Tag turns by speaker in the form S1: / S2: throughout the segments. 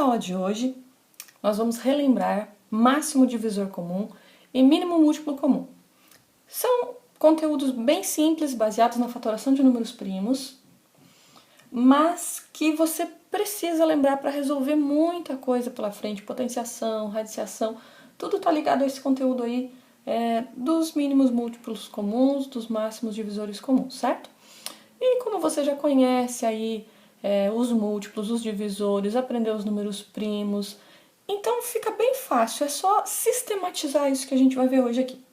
S1: aula de hoje, nós vamos relembrar máximo divisor comum e mínimo múltiplo comum. São conteúdos bem simples, baseados na fatoração de números primos, mas que você precisa lembrar para resolver muita coisa pela frente, potenciação, radiciação, tudo está ligado a esse conteúdo aí dos mínimos múltiplos comuns, dos máximos divisores comuns, certo? E como você já conhece aí os múltiplos, os divisores, aprendeu os números primos, então fica bem fácil, é só sistematizar isso que a gente vai ver hoje aqui.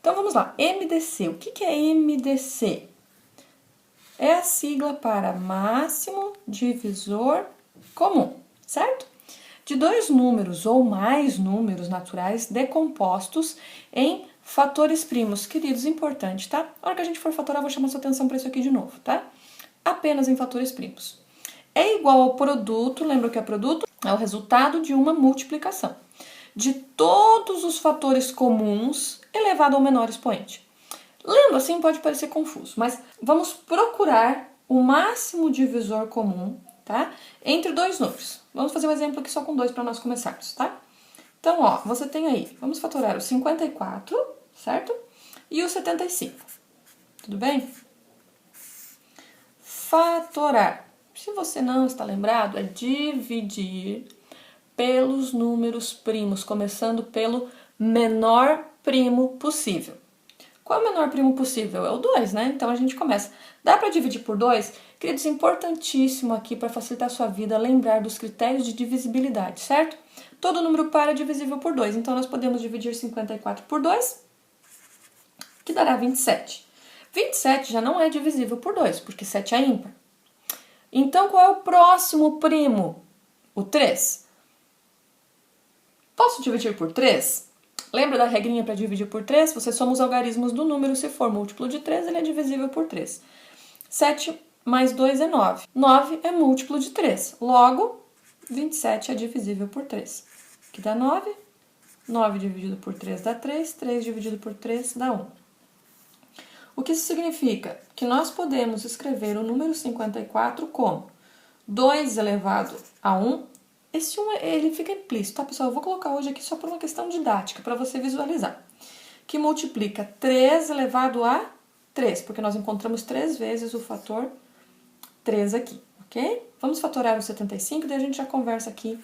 S1: Então vamos lá, MDC. O que é MDC? É a sigla para máximo divisor comum, certo? De dois números ou mais números naturais decompostos em fatores primos. Queridos, importante, tá? Na hora que a gente for fatorar, eu vou chamar sua atenção para isso aqui de novo, tá? Apenas em fatores primos. É igual ao produto, lembra que é produto? É o resultado de uma multiplicação de todos os fatores comuns elevado ao menor expoente. Lendo assim pode parecer confuso, mas vamos procurar o máximo divisor comum, tá? Entre dois números. Vamos fazer um exemplo aqui só com dois para nós começarmos, tá? Então, ó, você tem aí, vamos fatorar o 54, certo? E o 75. Tudo bem? Fatorar. Se você não está lembrado, é dividir pelos números primos, começando pelo menor primo possível. Qual é o menor primo possível? É o 2, né? Então a gente começa. Dá para dividir por 2? Queridos, importantíssimo aqui para facilitar a sua vida lembrar dos critérios de divisibilidade, certo? Todo número par é divisível por 2, então nós podemos dividir 54 por 2, que dará 27. 27 já não é divisível por 2, porque 7 é ímpar. Então qual é o próximo primo? O 3. Posso dividir por 3? Lembra da regrinha para dividir por 3? Você soma os algarismos do número, se for múltiplo de 3, ele é divisível por 3. 7 mais 2 é 9. 9 é múltiplo de 3. Logo, 27 é divisível por 3. Que dá 9. 9 dividido por 3 dá 3. 3 dividido por 3 dá 1. O que isso significa? Que nós podemos escrever o número 54 como 2 elevado a 1. Esse 1 ele fica implícito, tá, pessoal? Eu vou colocar hoje aqui só por uma questão didática, para você visualizar. Que multiplica 3 elevado a 3, porque nós encontramos 3 vezes o fator 3 aqui, ok? Vamos fatorar o 75, daí a gente já conversa aqui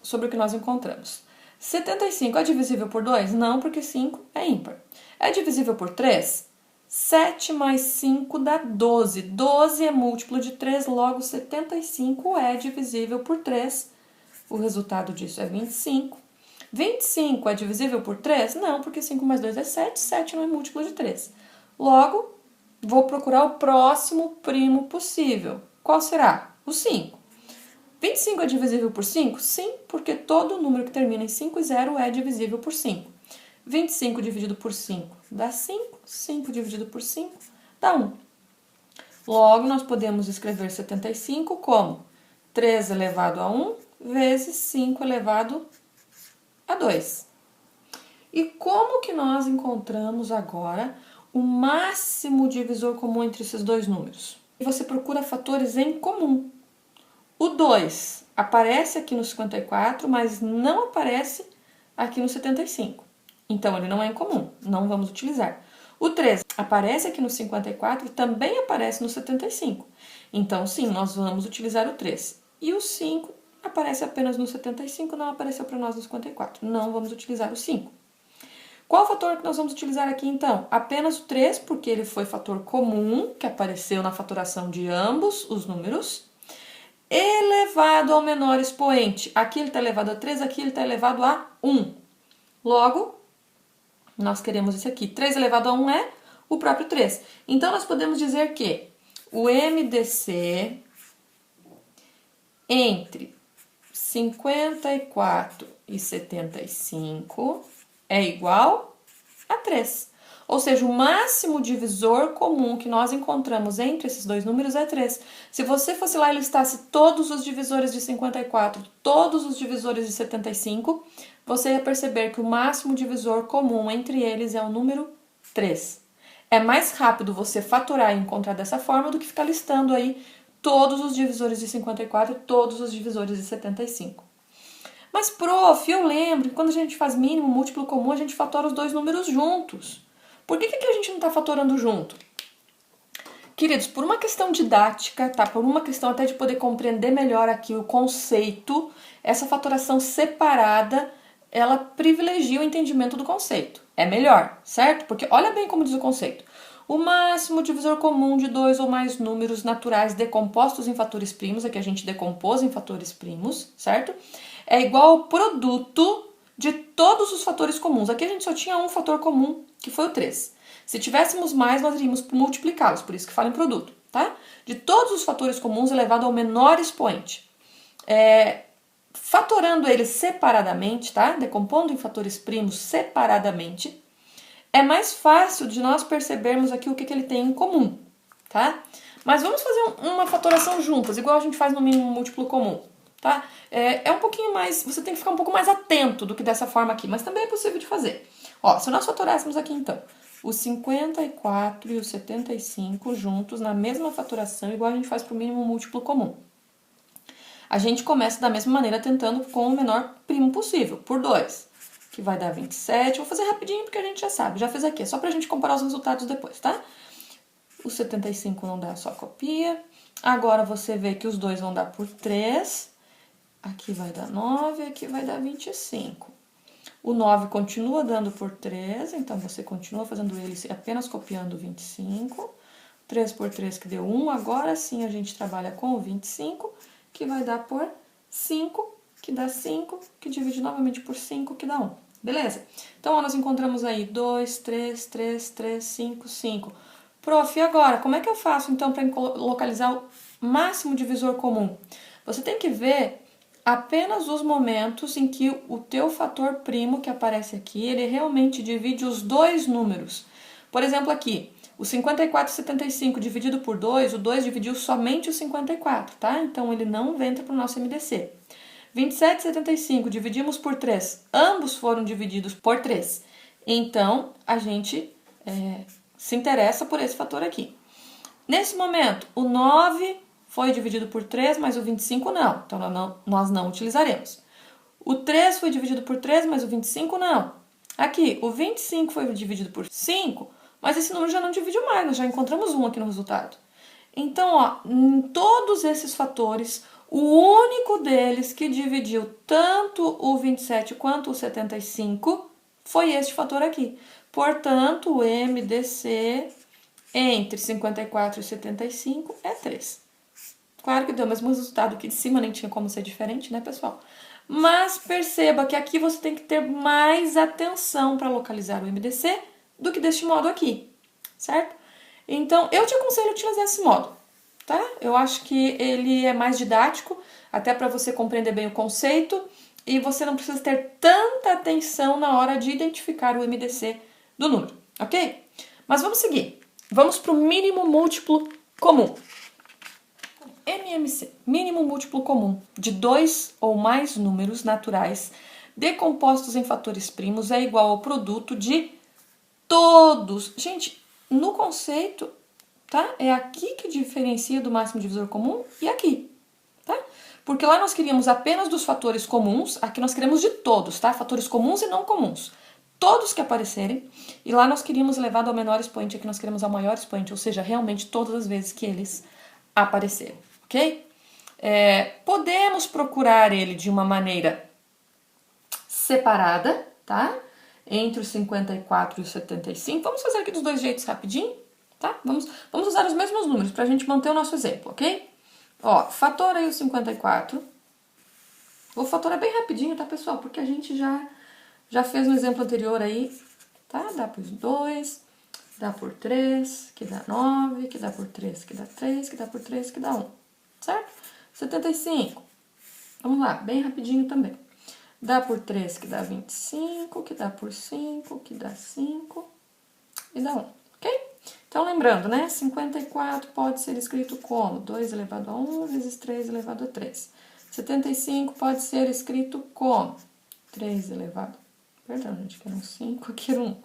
S1: sobre o que nós encontramos. 75 é divisível por 2? Não, porque 5 é ímpar. É divisível por 3? 7 mais 5 dá 12. 12 é múltiplo de 3, logo 75 é divisível por 3. O resultado disso é 25. 25 é divisível por 3? Não, porque 5 mais 2 é 7. 7 não é múltiplo de 3. Logo, vou procurar o próximo primo possível. Qual será? O 5. 25 é divisível por 5? Sim, porque todo número que termina em 5 e 0 é divisível por 5. 25 dividido por 5 dá 5. 5 dividido por 5 dá 1. Logo, nós podemos escrever 75 como 3 elevado a 1 vezes 5 elevado a 2. E como que nós encontramos agora o máximo divisor comum entre esses dois números? Você procura fatores em comum. O 2 aparece aqui no 54, mas não aparece aqui no 75. Então, ele não é em comum, não vamos utilizar. O 3 aparece aqui no 54 e também aparece no 75. Então, sim, nós vamos utilizar o 3. E o 5 aparece apenas no 75, não apareceu para nós no 54. Não vamos utilizar o 5. Qual fator que nós vamos utilizar aqui, então? Apenas o 3, porque ele foi fator comum, que apareceu na fatoração de ambos os números, elevado ao menor expoente. Aqui ele está elevado a 3, aqui ele está elevado a 1. Logo, nós queremos esse aqui. 3 elevado a 1 é o próprio 3. Então, nós podemos dizer que o MDC entre 54 e 75 é igual a 3. Ou seja, o máximo divisor comum que nós encontramos entre esses dois números é 3. Se você fosse lá e listasse todos os divisores de 54, todos os divisores de 75, você ia perceber que o máximo divisor comum entre eles é o número 3. É mais rápido você fatorar e encontrar dessa forma do que ficar listando aí todos os divisores de 54 e todos os divisores de 75. Mas, prof, eu lembro que quando a gente faz mínimo, múltiplo comum, a gente fatora os dois números juntos. Por que a gente não está fatorando junto? Queridos, por uma questão didática, tá? Por uma questão até de poder compreender melhor aqui o conceito, essa fatoração separada, ela privilegia o entendimento do conceito. É melhor, certo? Porque olha bem como diz o conceito. O máximo divisor comum de dois ou mais números naturais decompostos em fatores primos, aqui a gente decompôs em fatores primos, certo? É igual ao produto de todos os fatores comuns. Aqui a gente só tinha um fator comum, que foi o 3. Se tivéssemos mais, nós iríamos multiplicá-los, por isso que fala em produto, tá? De todos os fatores comuns elevado ao menor expoente. Fatorando eles separadamente, tá? Decompondo em fatores primos separadamente, é mais fácil de nós percebermos aqui o que ele tem em comum, tá? Mas vamos fazer uma fatoração juntas, igual a gente faz no mínimo múltiplo comum, tá? É um pouquinho mais, você tem que ficar um pouco mais atento do que dessa forma aqui, mas também é possível de fazer. Ó, se nós fatorássemos aqui então, os 54 e os 75 juntos na mesma fatoração, igual a gente faz para o mínimo múltiplo comum. A gente começa da mesma maneira tentando com o menor primo possível, por 2, que vai dar 27. Vou fazer rapidinho porque a gente já sabe, já fez aqui, é só pra gente comparar os resultados depois, tá? O 75 não dá, só copia. Agora você vê que os dois vão dar por 3, aqui vai dar 9, aqui vai dar 25. O 9 continua dando por 3, então você continua fazendo ele apenas copiando o 25. 3 por 3 que deu 1, agora sim a gente trabalha com o 25, que vai dar por 5, que dá 5, que divide novamente por 5, que dá 1. Beleza? Então, ó, nós encontramos aí 2, 3, 3, 3, 5, 5. Prof, e agora? Como é que eu faço, então, para localizar o máximo divisor comum? Você tem que ver apenas os momentos em que o teu fator primo que aparece aqui, ele realmente divide os dois números. Por exemplo, aqui, o 54 e 75 dividido por 2, o 2 dividiu somente o 54, tá? Então, ele não entra para o nosso MDC. 27 e 75 dividimos por 3, ambos foram divididos por 3. Então, a gente se interessa por esse fator aqui. Nesse momento, o 9 foi dividido por 3, mas o 25 não. Então, nós não utilizaremos. O 3 foi dividido por 3, mas o 25 não. Aqui, o 25 foi dividido por 5, mas esse número já não dividiu mais, nós já encontramos 1 aqui no resultado. Então, ó, em todos esses fatores, o único deles que dividiu tanto o 27 quanto o 75 foi este fator aqui. Portanto, o MDC entre 54 e 75 é 3. Claro que deu o mesmo resultado aqui de cima, nem tinha como ser diferente, né, pessoal? Mas perceba que aqui você tem que ter mais atenção para localizar o MDC do que deste modo aqui, certo? Então, eu te aconselho a utilizar esse modo, tá? Eu acho que ele é mais didático, até para você compreender bem o conceito, e você não precisa ter tanta atenção na hora de identificar o MDC do número, ok? Mas vamos seguir. Vamos para o mínimo múltiplo comum. MMC, mínimo múltiplo comum de dois ou mais números naturais decompostos em fatores primos é igual ao produto de todos. Gente, no conceito, tá? É aqui que diferencia do máximo divisor comum e aqui, tá? Porque lá nós queríamos apenas dos fatores comuns, aqui nós queremos de todos, tá? Fatores comuns e não comuns. Todos que aparecerem, e lá nós queríamos elevado ao menor expoente, aqui nós queremos ao maior expoente, ou seja, realmente todas as vezes que eles aparecerem, ok? Podemos procurar ele de uma maneira separada, tá? Entre os 54 e os 75. Vamos fazer aqui dos dois jeitos rapidinho, tá? Vamos usar os mesmos números para a gente manter o nosso exemplo, ok? Ó, fatora aí o 54. Vou fatorar bem rapidinho, tá, pessoal? Porque a gente já fez no exemplo anterior aí, tá? Dá por 2, dá por 3, que dá 9, que dá por 3, que dá 3, que dá por 3, que dá 1, certo? 75, vamos lá, bem rapidinho também. Dá por 3, que dá 25, que dá por 5, que dá 5 e dá 1, ok? Então, lembrando, né? 54 pode ser escrito como 2 elevado a 1 vezes 3 elevado a 3. 75 pode ser escrito como 3 elevado... Perdão, gente, que era um 5, aqui era 1.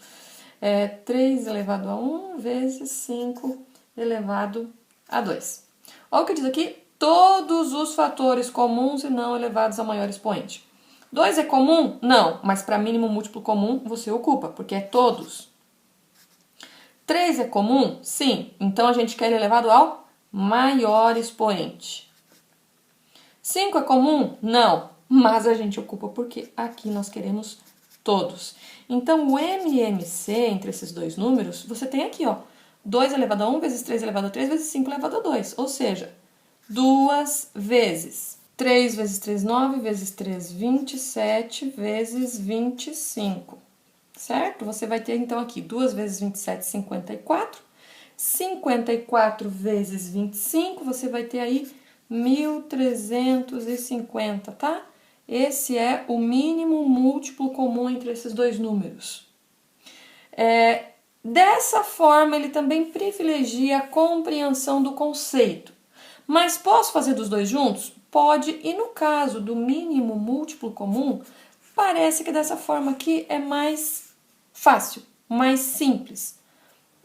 S1: 3 elevado a 1 vezes 5 elevado a 2. Olha o que diz aqui, todos os fatores comuns e não elevados ao maior expoente. 2 é comum? Não, mas para mínimo múltiplo comum você ocupa, porque é todos. 3 é comum? Sim, então a gente quer ele elevado ao maior expoente. 5 é comum? Não, mas a gente ocupa porque aqui nós queremos todos. Então, o MMC entre esses dois números, você tem aqui, ó, 2 elevado a 1 vezes 3 elevado a 3 vezes 5 elevado a 2, ou seja, 2 vezes 3 vezes 3, 9, vezes 3, 27, vezes 25, certo? Você vai ter, então, aqui 2 vezes 27, 54, 54 vezes 25, você vai ter aí 1.350, tá? Esse é o mínimo múltiplo comum entre esses dois números. Dessa forma, ele também privilegia a compreensão do conceito. Mas posso fazer dos dois juntos? Pode, e no caso do mínimo múltiplo comum, parece que dessa forma aqui é mais fácil, mais simples.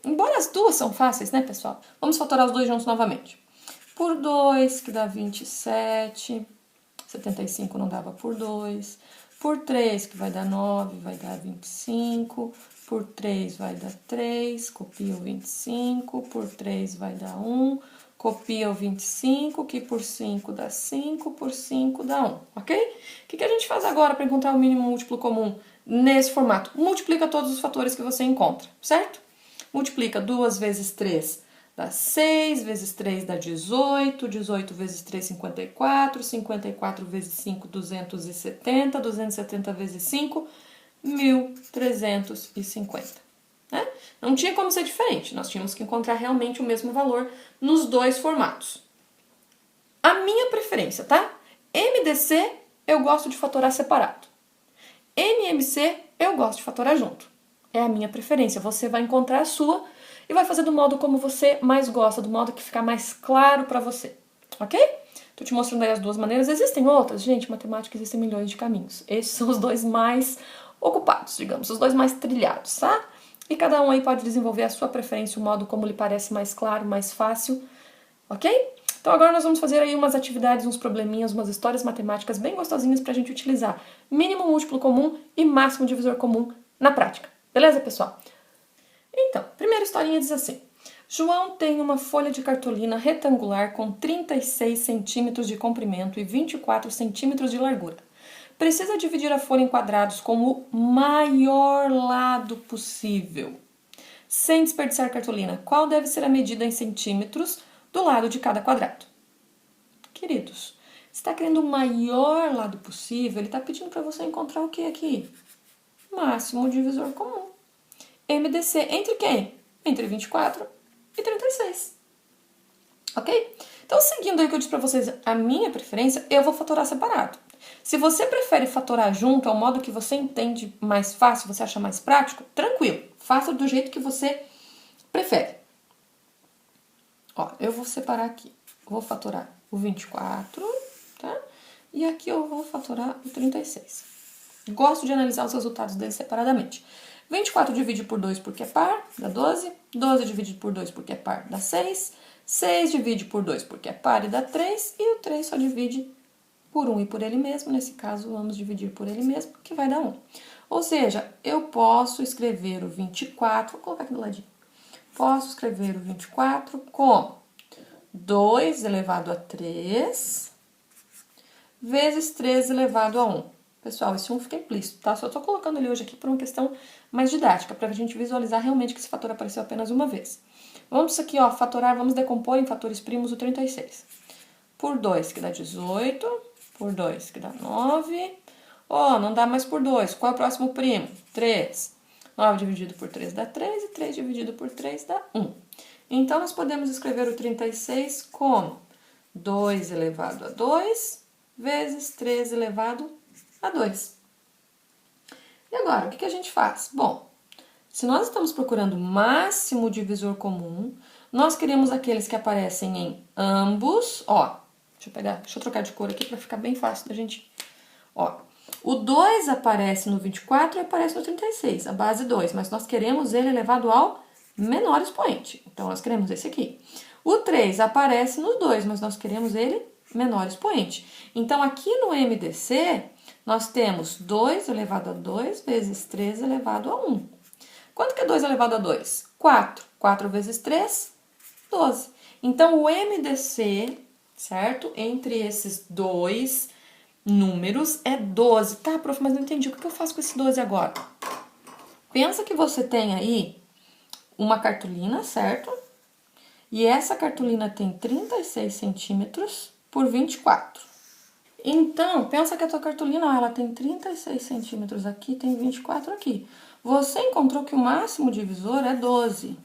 S1: Embora as duas são fáceis, né, pessoal? Vamos fatorar os dois juntos novamente. Por 2, que dá 27, 75 não dava por 2. Por 3, que vai dar 9, vai dar 25. Por 3 vai dar 3, copia o 25. Por 3 vai dar 1, copia o 25, que por 5 dá 5, por 5 dá 1, ok? O que a gente faz agora para encontrar o mínimo múltiplo comum nesse formato? Multiplica todos os fatores que você encontra, certo? Multiplica 2 vezes 3 dá 6, vezes 3 dá 18, 18 vezes 3, 54, 54 vezes 5, 270, 270 vezes 5, 1.350. Né? Não tinha como ser diferente, nós tínhamos que encontrar realmente o mesmo valor nos dois formatos. A minha preferência, tá? MDC eu gosto de fatorar separado. MMC eu gosto de fatorar junto. É a minha preferência, você vai encontrar a sua e vai fazer do modo como você mais gosta, do modo que ficar mais claro para você, ok? Tô te mostrando aí as duas maneiras, existem outras, gente, matemática existem milhões de caminhos. Esses são os dois mais ocupados, digamos, os dois mais trilhados, tá? E cada um aí pode desenvolver a sua preferência, o modo como lhe parece mais claro, mais fácil, ok? Então agora nós vamos fazer aí umas atividades, uns probleminhas, umas histórias matemáticas bem gostosinhas pra gente utilizar mínimo múltiplo comum e máximo divisor comum na prática. Beleza, pessoal? Então, primeira historinha diz assim. João tem uma folha de cartolina retangular com 36 centímetros de comprimento e 24 centímetros de largura. Precisa dividir a folha em quadrados com o maior lado possível. Sem desperdiçar cartolina, qual deve ser a medida em centímetros do lado de cada quadrado? Queridos, você está querendo o maior lado possível, ele está pedindo para você encontrar o que aqui? Máximo divisor comum. MDC entre quem? Entre 24 e 36. Ok? Então, seguindo aí o que eu disse para vocês, a minha preferência, eu vou fatorar separado. Se você prefere fatorar junto, ao modo que você entende mais fácil, você acha mais prático, tranquilo. Faça do jeito que você prefere. Ó, eu vou separar aqui. Vou fatorar o 24, tá? E aqui eu vou fatorar o 36. Gosto de analisar os resultados deles separadamente. 24 divide por 2 porque é par, dá 12. 12 divide por 2 porque é par, dá 6. 6 divide por 2 porque é par e dá 3. E o 3 só divide por 1 e por ele mesmo. Nesse caso, vamos dividir por ele mesmo, que vai dar 1. Ou seja, eu posso escrever o 24, vou colocar aqui do ladinho. Posso escrever o 24 como 2 elevado a 3 vezes 3 elevado a 1. Pessoal, esse 1 fica implícito, tá? Só estou colocando ele hoje aqui por uma questão mais didática, para a gente visualizar realmente que esse fator apareceu apenas uma vez. Vamos aqui, ó, fatorar, vamos decompor em fatores primos o 36. Por 2, que dá 18. Por 2, que dá 9. Ó, não dá mais por 2. Qual é o próximo primo? 3. 9 dividido por 3 dá 3 e 3 dividido por 3 dá 1. Então, nós podemos escrever o 36 como 2 elevado a 2 vezes 3 elevado a 2. E agora, o que a gente faz? Bom, se nós estamos procurando o máximo divisor comum, nós queremos aqueles que aparecem em ambos. Ó, deixa eu trocar de cor aqui para ficar bem fácil da gente. Ó, o 2 aparece no 24 e aparece no 36, a base 2, mas nós queremos ele elevado ao menor expoente. Então, nós queremos esse aqui. O 3 aparece nos dois, mas nós queremos ele menor expoente. Então, aqui no MDC, nós temos 2 elevado a 2 vezes 3 elevado a 1. Quanto que é 2 elevado a 2? 4. 4 vezes 3, 12. Então, o MDC, certo? Entre esses dois números é 12. Tá, prof, mas não entendi. O que eu faço com esse 12 agora? Pensa que você tem aí uma cartolina, certo? E essa cartolina tem 36 centímetros por 24. Então, pensa que a tua cartolina, ela tem 36 centímetros aqui, tem 24 aqui. Você encontrou que o máximo divisor é 12.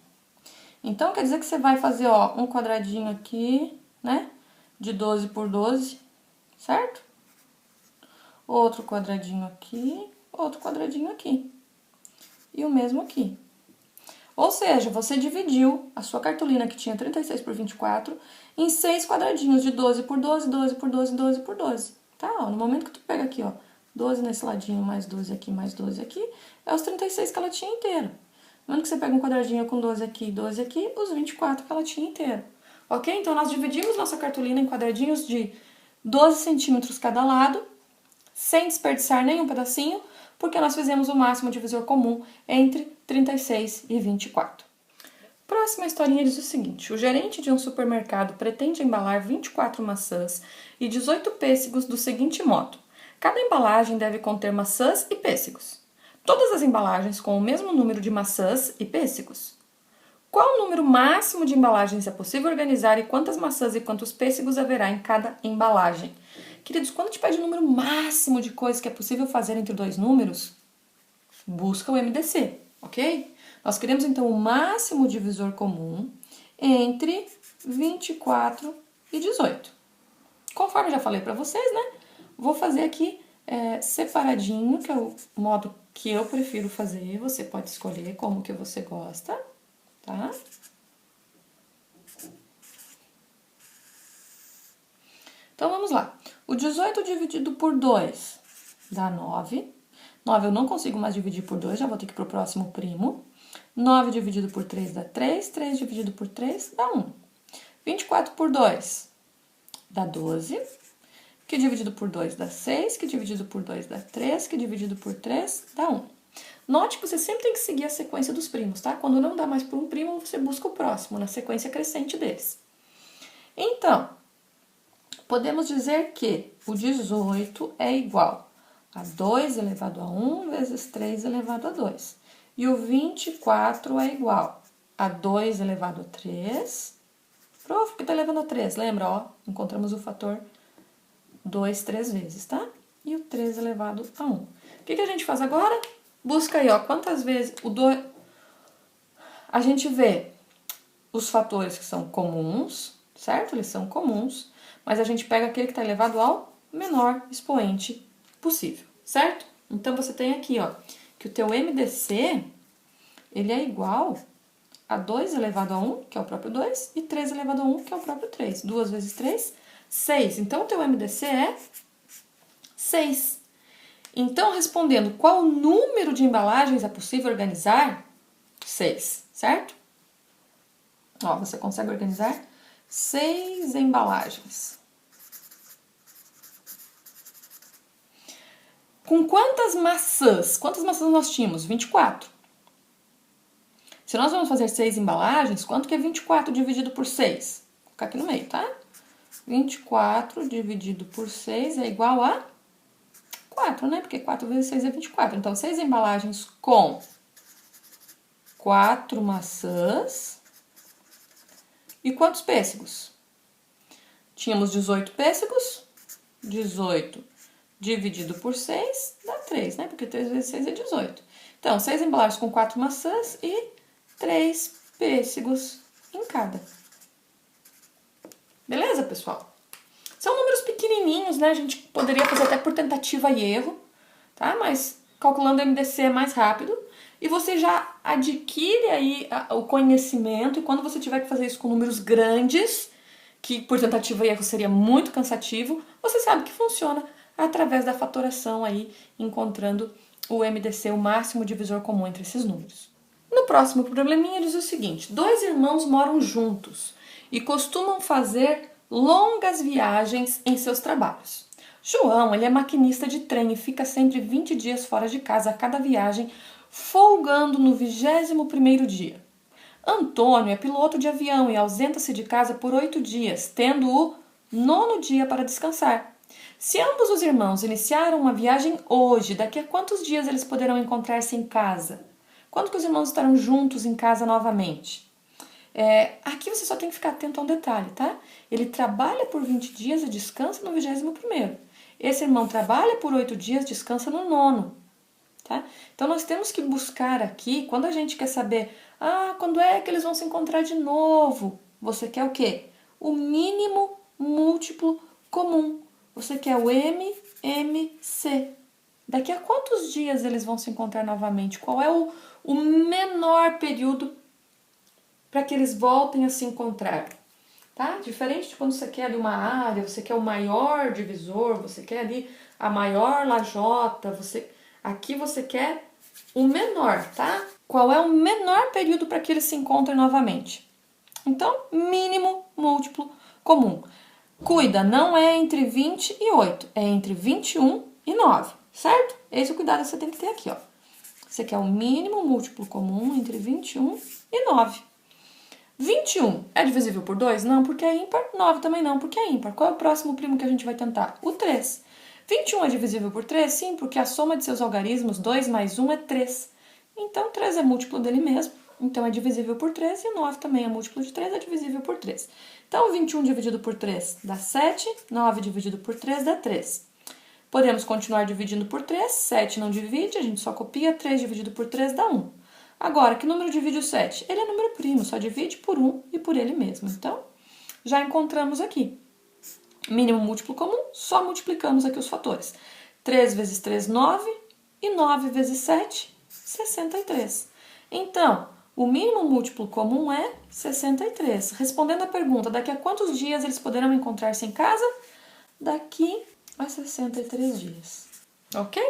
S1: Então, quer dizer que você vai fazer, ó, um quadradinho aqui, né? De 12 por 12, certo? Outro quadradinho aqui, outro quadradinho aqui. E o mesmo aqui. Ou seja, você dividiu a sua cartolina, que tinha 36 por 24, em 6 quadradinhos de 12 por 12, 12 por 12, 12 por 12. Tá? Ó, no momento que tu pega aqui, ó, 12 nesse ladinho, mais 12 aqui, mais 12 aqui, é os 36 que ela tinha inteiro. No momento que você pega um quadradinho com 12 aqui, os 24 que ela tinha inteiro. Ok? Então, nós dividimos nossa cartolina em quadradinhos de 12 centímetros cada lado, sem desperdiçar nenhum pedacinho, porque nós fizemos o máximo divisor comum entre 36 e 24. Próxima historinha diz o seguinte: o gerente de um supermercado pretende embalar 24 maçãs e 18 pêssegos do seguinte modo: cada embalagem deve conter maçãs e pêssegos. Todas as embalagens com o mesmo número de maçãs e pêssegos. Qual o número máximo de embalagens é possível organizar e quantas maçãs e quantos pêssegos haverá em cada embalagem? Queridos, quando te pede o número máximo de coisas que é possível fazer entre dois números, busca o MDC, ok? Nós queremos, então, o máximo divisor comum entre 24 e 18. Conforme eu já falei para vocês, né? Vou fazer aqui separadinho, que é o modo que eu prefiro fazer. Você pode escolher como que você gosta, tá? Então, vamos lá. O 18 dividido por 2 dá 9. 9 eu não consigo mais dividir por 2, já vou ter que ir pro próximo primo. 9 dividido por 3 dá 3. 3 dividido por 3 dá 1. 24 por 2 dá 12. Que dividido por 2 dá 6. Que dividido por 2 dá 3. Que dividido por 3 dá 1. Note que você sempre tem que seguir a sequência dos primos, tá? Quando não dá mais por um primo, você busca o próximo, na sequência crescente deles. Então, podemos dizer que o 18 é igual a 2 elevado a 1 vezes 3 elevado a 2. E o 24 é igual a 2 elevado a 3. Prof, que está elevando a 3? Lembra, ó? Encontramos o fator 2 3 vezes, tá? E o 3 elevado a 1. O que a gente faz agora? Busca aí, ó, quantas vezes o 2... A gente vê os fatores que são comuns, certo? Eles são comuns, mas a gente pega aquele que está elevado ao menor expoente possível, certo? Então, você tem aqui, ó, que o teu MDC, ele é igual a 2 elevado a 1, que é o próprio 2, e 3 elevado a 1, que é o próprio 3. 2 vezes 3, 6. Então, o teu MDC é 6. Então, respondendo qual número de embalagens é possível organizar? 6, certo? Ó, você consegue organizar 6 embalagens. Com quantas maçãs? Quantas maçãs nós tínhamos? 24. Se nós vamos fazer 6 embalagens, quanto que é 24 dividido por 6? Vou colocar aqui no meio, tá? 24 dividido por 6 é igual a 4, né? Porque 4 vezes 6 é 24. Então, 6 embalagens com 4 maçãs. E quantos pêssegos? Tínhamos 18 pêssegos. 18 dividido por 6 dá 3, né? Porque 3 vezes 6 é 18. Então, 6 embalagens com 4 maçãs e 3 pêssegos em cada. Beleza, pessoal? São números pequenininhos, né? A gente poderia fazer até por tentativa e erro, tá? Mas calculando o MDC é mais rápido. E você já adquire aí o conhecimento. E quando você tiver que fazer isso com números grandes, que por tentativa e erro seria muito cansativo, você sabe que funciona através da fatoração aí, encontrando o MDC, o máximo divisor comum entre esses números. No próximo probleminha diz o seguinte: 2 irmãos moram juntos e costumam fazer longas viagens em seus trabalhos. João, ele é maquinista de trem e fica sempre 20 dias fora de casa a cada viagem, folgando no 21º dia. Antônio é piloto de avião e ausenta-se de casa por 8 dias, tendo o 9º dia para descansar. Se ambos os irmãos iniciaram uma viagem hoje, daqui a quantos dias eles poderão encontrar-se em casa? Quando que os irmãos estarão juntos em casa novamente? Aqui você só tem que ficar atento a um detalhe, tá? Ele trabalha por 20 dias e descansa no 21º. Esse irmão trabalha por 8 dias, descansa no 9º. Tá? Então, nós temos que buscar aqui, quando a gente quer saber, quando é que eles vão se encontrar de novo? Você quer o quê? O mínimo múltiplo comum. Você quer o MMC. Daqui a quantos dias eles vão se encontrar novamente? Qual é o menor período para que eles voltem a se encontrar? Tá? Diferente de quando você quer ali uma área, você quer o maior divisor, você quer ali a maior lajota, aqui você quer o menor, tá? Qual é o menor período para que eles se encontrem novamente? Então, mínimo múltiplo comum. Cuida, não é entre 20 e 8, é entre 21 e 9, certo? Esse é o cuidado que você tem que ter aqui, ó. Você quer o mínimo múltiplo comum entre 21 e 9. 21 é divisível por 2? Não, porque é ímpar. 9 também não, porque é ímpar. Qual é o próximo primo que a gente vai tentar? O 3. 21 é divisível por 3? Sim, porque a soma de seus algarismos, 2 mais 1 é 3. Então, 3 é múltiplo dele mesmo, então é divisível por 3, e 9 também é múltiplo de 3, é divisível por 3. Então, 21 dividido por 3 dá 7, 9 dividido por 3 dá 3. Podemos continuar dividindo por 3, 7 não divide, a gente só copia, 3 dividido por 3 dá 1. Agora, que número divide o 7? Ele é número primo, só divide por 1 e por ele mesmo. Então, já encontramos aqui. Mínimo múltiplo comum, só multiplicamos aqui os fatores. 3 vezes 3, 9, e 9 vezes 7, 63. Então, o mínimo múltiplo comum é 63. Respondendo à pergunta, daqui a quantos dias eles poderão encontrar-se em casa? Daqui a 63 dias. Ok?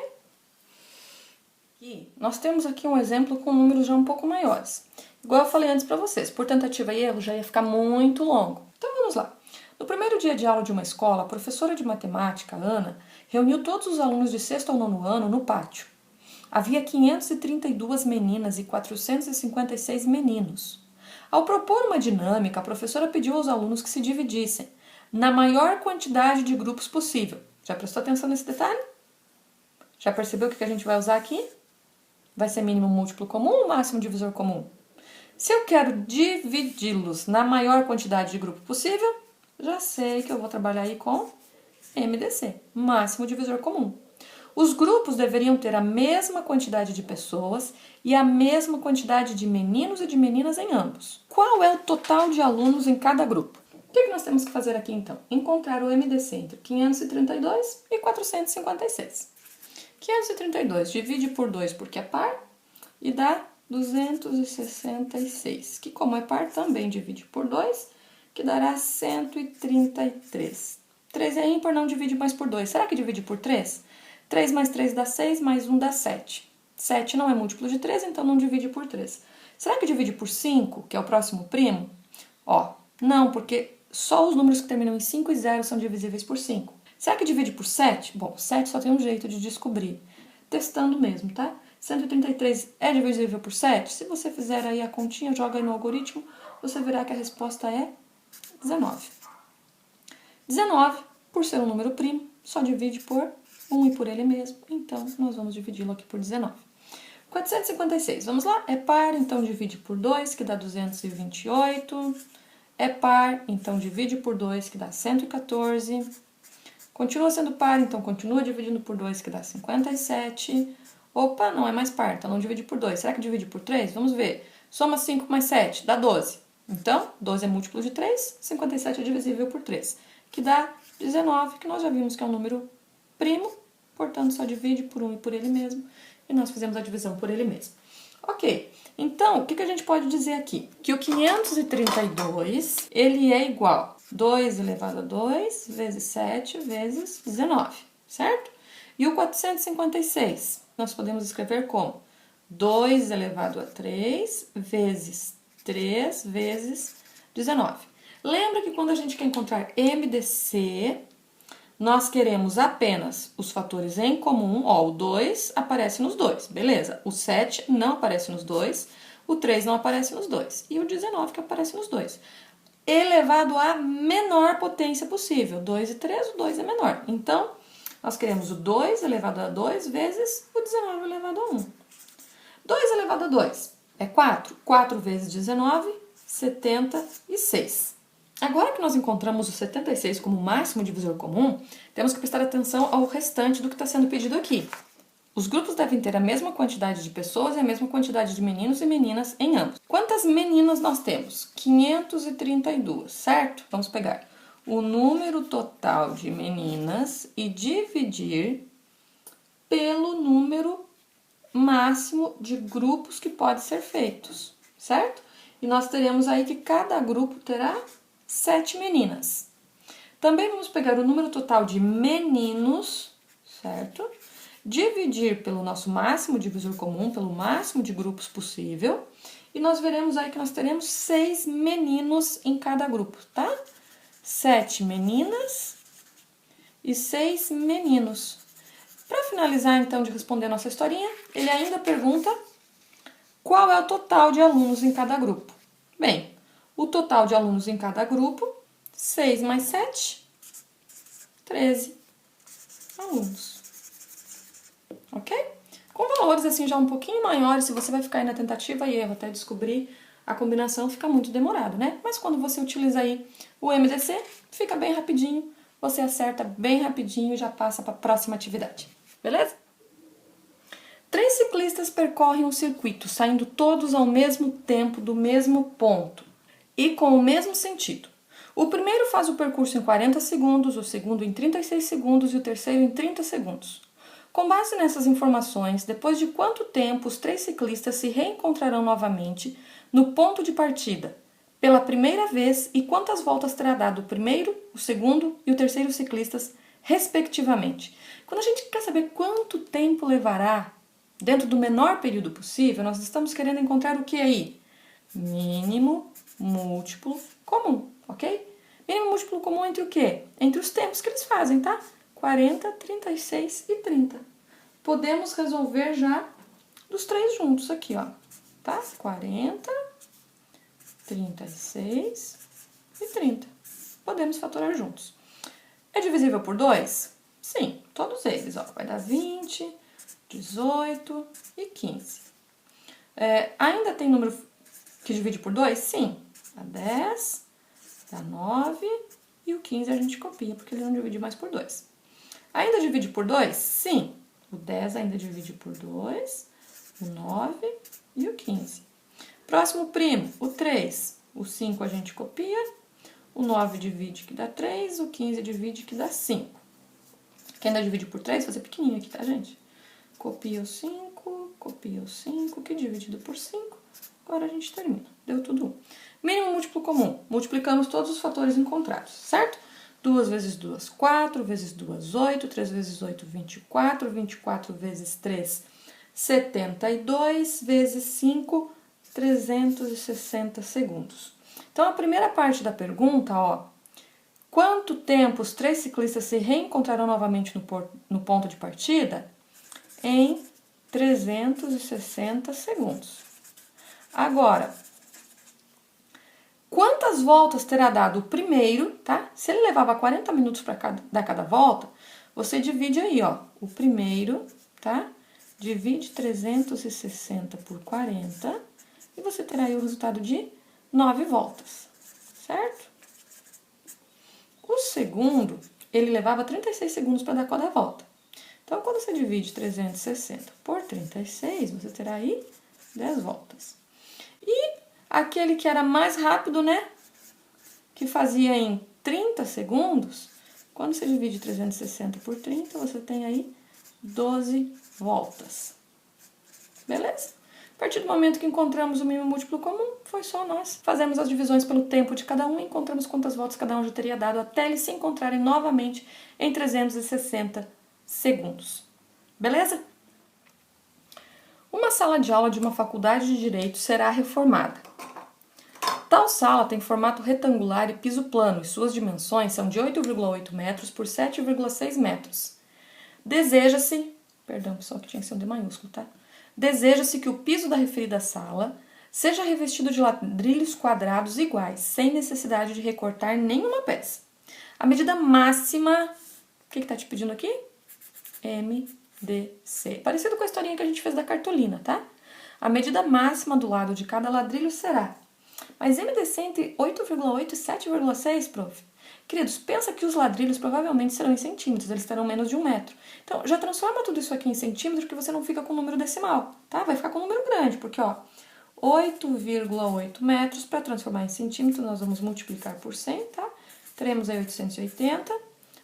S1: E nós temos aqui um exemplo com números já um pouco maiores. Igual eu falei antes para vocês, por tentativa e erro já ia ficar muito longo. Então vamos lá. No primeiro dia de aula de uma escola, a professora de matemática, Ana, reuniu todos os alunos de 6º ao 9º ano no pátio. Havia 532 meninas e 456 meninos. Ao propor uma dinâmica, a professora pediu aos alunos que se dividissem na maior quantidade de grupos possível. Já prestou atenção nesse detalhe? Já percebeu o que a gente vai usar aqui? Vai ser mínimo múltiplo comum ou máximo divisor comum? Se eu quero dividi-los na maior quantidade de grupo possível, já sei que eu vou trabalhar aí com MDC, máximo divisor comum. Os grupos deveriam ter a mesma quantidade de pessoas e a mesma quantidade de meninos e de meninas em ambos. Qual é o total de alunos em cada grupo? O que nós temos que fazer aqui então? Encontrar o MDC entre 532 e 456. 532 divide por 2 porque é par e dá 266, que como é par também divide por 2, que dará 133. 3 é ímpar, não divide mais por 2. Será que divide por 3? 3 mais 3 dá 6, mais 1 dá 7. 7 não é múltiplo de 3, então não divide por 3. Será que divide por 5, que é o próximo primo? Não, porque só os números que terminam em 5 e 0 são divisíveis por 5. Será que divide por 7? Bom, 7 só tem um jeito de descobrir. Testando mesmo, tá? 133 é divisível por 7? Se você fizer aí a continha, joga aí no algoritmo, você verá que a resposta é 19. 19, por ser um número primo, só divide por 1 e por ele mesmo. Então, nós vamos dividi-lo aqui por 19. 456, vamos lá? É par, então divide por 2, que dá 228. É par, então divide por 2, que dá 114. Continua sendo par, então continua dividindo por 2, que dá 57. Opa, não é mais par, então não divide por 2. Será que divide por 3? Vamos ver. Soma 5 mais 7, dá 12. Então, 12 é múltiplo de 3, 57 é divisível por 3, que dá 19, que nós já vimos que é um número primo, portanto, só divide por 1 e por ele mesmo, e nós fizemos a divisão por ele mesmo. Ok, então, o que a gente pode dizer aqui? Que o 532, ele é igual a 2 elevado a 2 vezes 7 vezes 19, certo? E o 456, nós podemos escrever como 2 elevado a 3 vezes 3 vezes 19. Lembra que quando a gente quer encontrar MDC, nós queremos apenas os fatores em comum. Ó, o 2 aparece nos dois, beleza. O 7 não aparece nos dois, o 3 não aparece nos dois e o 19 que aparece nos dois. Elevado à menor potência possível. 2 e 3, o 2 é menor. Então, nós queremos o 2 elevado a 2 vezes o 19 elevado a 1. 2 elevado a 2 é 4. 4 vezes 19, 76. Agora que nós encontramos o 76 como máximo divisor comum, temos que prestar atenção ao restante do que está sendo pedido aqui. Os grupos devem ter a mesma quantidade de pessoas e a mesma quantidade de meninos e meninas em ambos. Quantas meninas nós temos? 532, certo? Vamos pegar o número total de meninas e dividir pelo número máximo de grupos que pode ser feitos, certo? E nós teremos aí que cada grupo terá 7 meninas. Também vamos pegar o número total de meninos, certo? Dividir pelo nosso máximo divisor comum, pelo máximo de grupos possível, e nós veremos aí que nós teremos 6 meninos em cada grupo, tá? 7 meninas e 6 meninos. Para finalizar, então, de responder a nossa historinha, ele ainda pergunta qual é o total de alunos em cada grupo. Bem, o total de alunos em cada grupo, 6 mais 7, 13 alunos. Ok? Com valores assim já um pouquinho maiores, se você vai ficar aí na tentativa e erro até descobrir a combinação, fica muito demorado, né? Mas quando você utiliza aí o MDC, fica bem rapidinho, você acerta bem rapidinho e já passa para a próxima atividade. Beleza? 3 ciclistas percorrem um circuito, saindo todos ao mesmo tempo do mesmo ponto e com o mesmo sentido. O primeiro faz o percurso em 40 segundos, o segundo em 36 segundos e o terceiro em 30 segundos. Com base nessas informações, depois de quanto tempo os 3 ciclistas se reencontrarão novamente no ponto de partida pela primeira vez e quantas voltas terá dado o primeiro, o segundo e o terceiro ciclistas, respectivamente? Quando a gente quer saber quanto tempo levará dentro do menor período possível, nós estamos querendo encontrar o que aí? Mínimo múltiplo comum, ok? Mínimo múltiplo comum entre o quê? Entre os tempos que eles fazem, tá? 40, 36 e 30. Podemos resolver já dos 3 juntos aqui, ó. Tá? 40, 36 e 30. Podemos fatorar juntos. É divisível por 2? Sim, todos eles, ó. Vai dar 20, 18 e 15. Ainda tem número que divide por 2? Sim. Dá 10, dá 9 e o 15 a gente copia, porque ele não divide mais por 2. Ainda divide por 2? Sim. O 10 ainda divide por 2, o 9 e o 15. Próximo primo, o 3. O 5 a gente copia, o 9 divide que dá 3, o 15 divide que dá 5. Quem ainda divide por 3, vou fazer pequenininho aqui, tá, gente? Copia o 5, que dividido por 5. Agora a gente termina. Deu tudo 1. Mínimo múltiplo comum. Multiplicamos todos os fatores encontrados, certo? 2 vezes 2, 4, vezes 2, 8, 3 vezes 8, 24, 24 vezes 3, 72, vezes 5, 360 segundos. Então, a primeira parte da pergunta, ó, quanto tempo os 3 ciclistas se reencontrarão novamente no ponto de partida? Em 360 segundos. Agora, quantas voltas terá dado o primeiro, tá? Se ele levava 40 minutos para dar cada volta, você divide aí, ó, o primeiro, tá? Divide 360 por 40 e você terá aí o resultado de 9 voltas, certo? O segundo, ele levava 36 segundos para dar cada volta. Então, quando você divide 360 por 36, você terá aí 10 voltas. E aquele que era mais rápido, né? Que fazia em 30 segundos, quando você divide 360 por 30, você tem aí 12 voltas. Beleza? A partir do momento que encontramos o mínimo múltiplo comum, foi só nós. Fazemos as divisões pelo tempo de cada um e encontramos quantas voltas cada um já teria dado até eles se encontrarem novamente em 360 segundos. Beleza? Uma sala de aula de uma faculdade de Direito será reformada. tal sala tem formato retangular e piso plano e suas dimensões são de 8,8 metros por 7,6 metros. Deseja-se, perdão pessoal que tinha que ser um D maiúsculo, tá? Deseja-se que o piso da referida sala seja revestido de ladrilhos quadrados iguais, sem necessidade de recortar nenhuma peça. A medida máxima, o que está te pedindo aqui? MDC. Parecido com a historinha que a gente fez da cartolina, tá? A medida máxima do lado de cada ladrilho será. Mas MDC entre 8,8 e 7,6, prof. Queridos, pensa que os ladrilhos provavelmente serão em centímetros, eles terão menos de 1 metro. Então, já transforma tudo isso aqui em centímetros que você não fica com o número decimal, tá? Vai ficar com um número grande, porque, ó, 8,8 metros, para transformar em centímetro, nós vamos multiplicar por 100, tá? Teremos aí 880.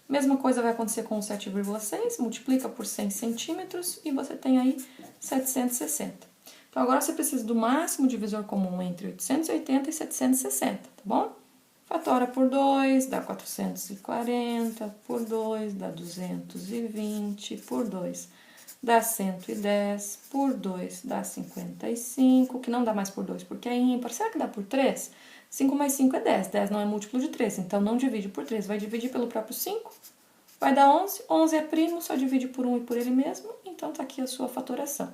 S1: Mesma coisa vai acontecer com o 7,6, multiplica por 100 centímetros e você tem aí 760. Então, agora você precisa do máximo divisor comum entre 880 e 760, tá bom? Fatora por 2, dá 440, por 2, dá 220, por 2, dá 110, por 2, dá 55, que não dá mais por 2 porque é ímpar. Será que dá por 3? 5 mais 5 é 10, 10 não é múltiplo de 3, então não divide por 3, vai dividir pelo próprio 5, vai dar 11, 11 é primo, só divide por 1 e por ele mesmo, então tá aqui a sua fatoração.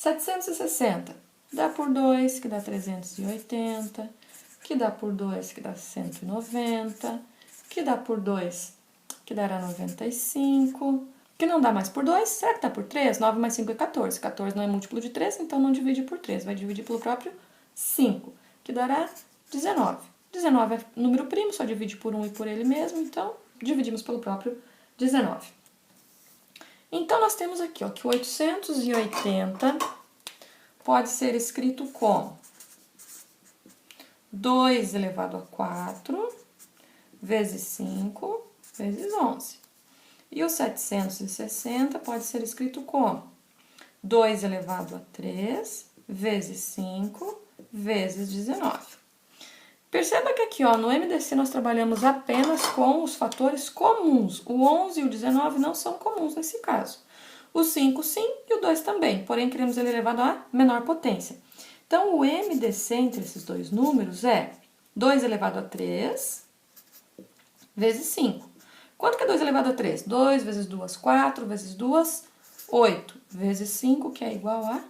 S1: 760 dá por 2, que dá 380, que dá por 2, que dá 190, que dá por 2, que dará 95, que não dá mais por 2, será que dá por 3? 9 mais 5 é 14, 14 não é múltiplo de 3, então não divide por 3, vai dividir pelo próprio 5, que dará 19. 19 é número primo, só divide por 1 e por ele mesmo, então dividimos pelo próprio 19. Então, nós temos aqui ó, que 880 pode ser escrito como 2 elevado a 4 vezes 5 vezes 11. E o 760 pode ser escrito como 2 elevado a 3 vezes 5 vezes 19. Perceba que aqui ó, no MDC nós trabalhamos apenas com os fatores comuns. O 11 e o 19 não são comuns nesse caso. O 5 sim e o 2 também, porém queremos ele elevado a menor potência. Então o MDC entre esses dois números é 2 elevado a 3 vezes 5. Quanto que é 2 elevado a 3? 2 vezes 2, 4, vezes 2, 8, vezes 5, que é igual a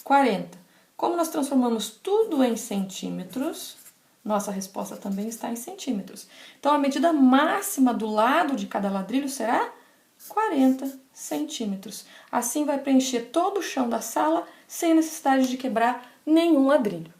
S1: 40. Como nós transformamos tudo em centímetros, nossa resposta também está em centímetros. Então, a medida máxima do lado de cada ladrilho será 40 centímetros. Assim, vai preencher todo o chão da sala sem necessidade de quebrar nenhum ladrilho.